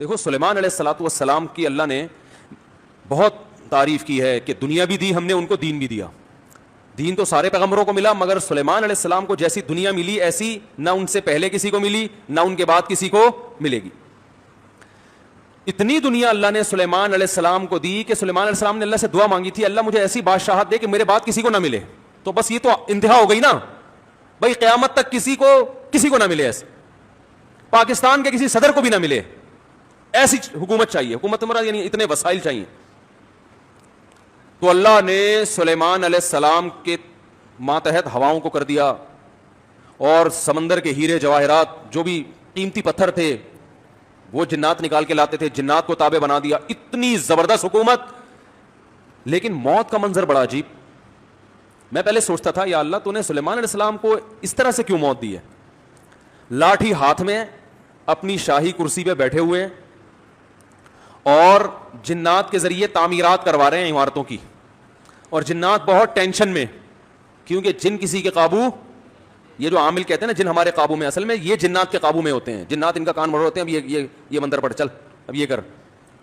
دیکھو سلیمان علیہ الصلوۃ والسلام کی اللہ نے بہت تعریف کی ہے کہ دنیا بھی دی ہم نے ان کو، دین بھی دیا. دین تو سارے پیغمبروں کو ملا، مگر سلیمان علیہ السلام کو جیسی دنیا ملی ایسی نہ ان سے پہلے کسی کو ملی نہ ان کے بعد کسی کو ملے گی. اتنی دنیا اللہ نے سلیمان علیہ السلام کو دی کہ سلیمان علیہ السلام نے اللہ سے دعا مانگی تھی، اللہ مجھے ایسی بادشاہت دے کہ میرے بعد کسی کو نہ ملے. تو بس یہ تو انتہا ہو گئی نا بھائی، قیامت تک کسی کو نہ ملے، ایسے پاکستان کے کسی صدر کو بھی نہ ملے، ایسی حکومت چاہیے. حکومت مراد یعنی اتنے وسائل چاہیے. تو اللہ نے سلیمان علیہ السلام کے ماتحت ہواؤں کو کر دیا، اور سمندر کے ہیرے جواہرات جو بھی قیمتی پتھر تھے وہ جنات نکال کے لاتے تھے، جنات کو تابع بنا دیا. اتنی زبردست حکومت. لیکن موت کا منظر بڑا عجیب. میں پہلے سوچتا تھا یا اللہ تو نے سلیمان علیہ السلام کو اس طرح سے کیوں موت دی ہے؟ لاٹھی ہاتھ میں اپنی شاہی کرسی پہ بیٹھے ہوئے اور جنات کے ذریعے تعمیرات کروا رہے ہیں عمارتوں کی، اور جنات بہت ٹینشن میں، کیونکہ جن کسی کے قابو، یہ جو عامل کہتے ہیں نا جن ہمارے قابو میں، اصل میں یہ جنات کے قابو میں ہوتے ہیں. جنات ان کا کان بڑھ ہوتے ہیں، اب یہ مندر پڑھ، چل اب یہ کر.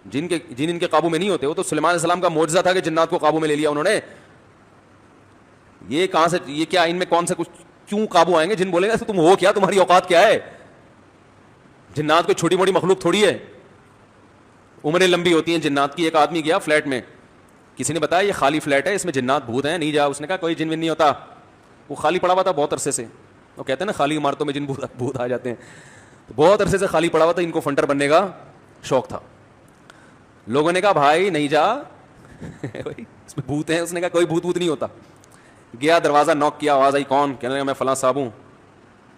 جن ان کے قابو میں نہیں ہوتے. وہ تو سلیمان علیہ السلام کا معجزہ تھا کہ جنات کو قابو میں لے لیا انہوں نے. یہ کہاں سے، یہ کیا ان میں کون سے کچھ کیوں قابو آئیں گے؟ جن بولے گا تم ہو کیا، تمہاری اوقات کیا ہے؟ جنات کوئی چھوٹی موٹی مخلوق تھوڑی ہے، عمریں لمبی ہوتی ہیں جنات کی. ایک آدمی گیا فلیٹ میں، کسی نے بتایا یہ خالی فلیٹ ہے، اس میں جنات بھوت ہیں، نہیں جا. اس نے کہا کوئی جن نہیں ہوتا. وہ خالی پڑا ہوا تھا بہت عرصے سے. وہ کہتے ہیں نا خالی عمارتوں میں جن بھوت آ جاتے ہیں. بہت عرصے سے خالی پڑا ہوا تھا، ان کو فنٹر بننے کا شوق تھا. لوگوں نے کہا بھائی نہیں جا اس میں بھوت ہیں. اس نے کہا کوئی بھوت نہیں ہوتا. گیا دروازہ نوک کیا، آواز آئی کون؟ کہنے لگا میں فلاں صاحب ہوں،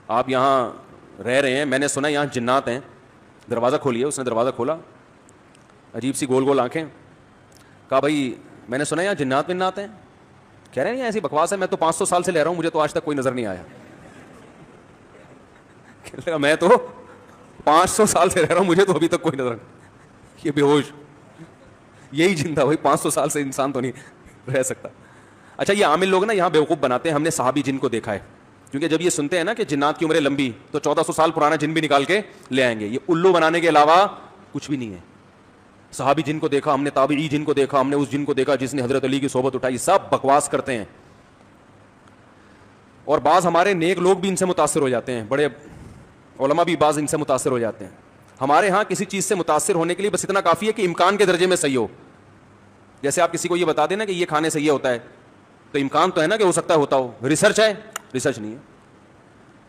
آپ یہاں رہ رہے ہیں، میں نے سنا یہاں جنات ہیں، دروازہ کھولیے. اس نے دروازہ کھولا، عجیب سی گول گول آنکھیں. کہا بھائی میں نے سنا یہاں جنات ہیں. کہہ رہے ہیں ایسی بکواس ہے، میں تو 500 سال سے لے رہا ہوں، مجھے تو آج تک کوئی نظر نہیں آیا. میں تو 500 سال سے رہ رہا ہوں، مجھے تو ابھی تک کوئی نظر نہیں. یہ بے ہوش یہی جن تھا بھائی، 500 سال سے انسان تو نہیں رہ سکتا. اچھا یہ عامل لوگ نا یہاں بیوقوف بناتے ہیں. ہم نے صحابی جن کو دیکھا ہے، کیونکہ جب یہ سنتے ہیں نا کہ جنات کی عمریں لمبی، تو 1400 سال پرانا جن بھی نکال کے لے آئیں گے. یہ الو بنانے کے علاوہ کچھ بھی نہیں ہے. صحابی جن کو دیکھا ہم نے، تابعی جن کو دیکھا ہم نے، اس جن کو دیکھا جس نے حضرت علی کی صحبت اٹھائی. سب بکواس کرتے ہیں. اور بعض ہمارے نیک لوگ بھی ان سے متاثر ہو جاتے ہیں، بڑے علماء بھی بعض ان سے متاثر ہو جاتے ہیں. ہمارے ہاں کسی چیز سے متاثر ہونے کے لیے بس اتنا کافی ہے کہ امکان کے درجے میں صحیح ہو. جیسے آپ کسی کو یہ بتا دیں نا کہ یہ کھانے سے یہ ہوتا ہے، تو امکان تو ہے نا کہ ہو سکتا ہے ہوتا ہو. ریسرچ ہے؟ ریسرچ نہیں ہے.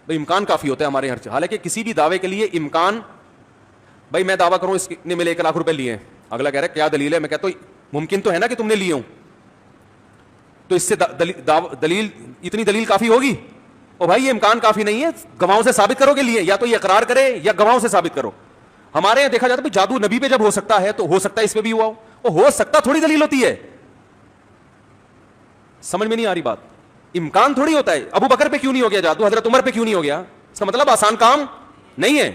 تو امکان کافی ہوتا ہے ہمارے ہر چیز. حالانکہ کسی بھی دعوے کے لیے امکان، بھائی میں دعویٰ کروں اس نے میرے 1 لاکھ روپے لیے ہیں، اگلا کہہ رہا ہے کیا دلیل ہے؟ میں کہتا ہوں ممکن تو ہے نا کہ تم نے لیے ہوں، تو اس سے دلیل، اتنی دلیل کافی ہوگی؟ اور بھائی یہ امکان کافی نہیں ہے، گواہوں سے ثابت کرو کے لیے، یا تو یہ اقرار کرے یا گواہوں سے ثابت کرو. ہمارے یہاں دیکھا جاتا ہے جادو نبی پہ جب ہو سکتا ہے تو ہو سکتا ہے اس پہ بھی ہوا ہو. وہ ہو سکتا تھوڑی دلیل ہوتی ہے. سمجھ میں نہیں آ رہی بات؟ امکان تھوڑی ہوتا ہے. ابو بکر پہ کیوں نہیں ہو گیا جادو، حضرت عمر پہ کیوں نہیں ہو گیا؟ اس کا مطلب آسان کام نہیں ہے.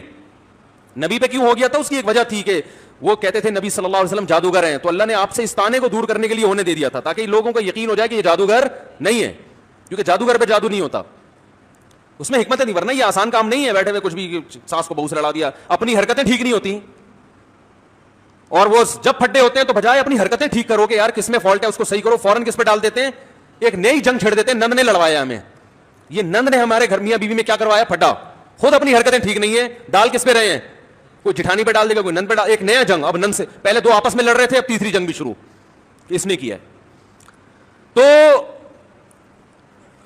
نبی پہ کیوں ہو گیا تھا؟ اس کی ایک وجہ تھی کہ وہ کہتے تھے نبی صلی اللہ علیہ وسلم جادوگر ہیں، تو اللہ نے آپ سے اس طعنے کو دور کرنے کے لیے ہونے دے دیا تھا، تاکہ لوگوں کا یقین ہو جائے کہ یہ جادوگر نہیں ہے. کیونکہ جادوگر پہ جادو نہیں ہوتا، اس میں حکمت نہیں، ورنہ یہ آسان کام نہیں ہے بیٹھے ہوئے کچھ بھی سانس کو بہو سے لڑا دیا. اپنی حرکتیں ٹھیک نہیں ہوتی، اور وہ جب پھٹے ہوتے ہیں تو بجائے اپنی حرکتیں ٹھیک کرو کہ یار کس میں فالٹ ہے اس کو صحیح کرو، فوراً کس پہ ڈال دیتے ہیں، ایک نئی جنگ چھڑ دیتے ہیں. نند نے لڑوایا ہمیں، یہ نند نے ہمارے گھر میاں بیوی میں کیا کروایا؟ پھٹا. خود اپنی حرکتیں ٹھیک نہیں ہے، ڈال کس پہ رہے ہیں؟ کوئی جٹھانی پہ ڈال دے گا، کوئی نند پہ ڈال. ایک نیا جنگ. اب نند سے پہلے 2 آپس میں لڑ رہے تھے، اب تیسری جنگ بھی شروع اس نے کیا ہے. تو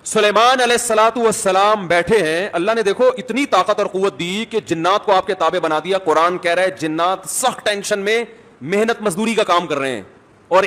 سلیمان علیہ الصلوۃ والسلام بیٹھے ہیں، اللہ نے دیکھو اتنی طاقت اور قوت دی کہ جنات کو آپ کے تابع بنا دیا. قرآن کہہ رہا ہے جنات سخت ٹینشن میں محنت مزدوری کا کام کر رہے ہیں، اور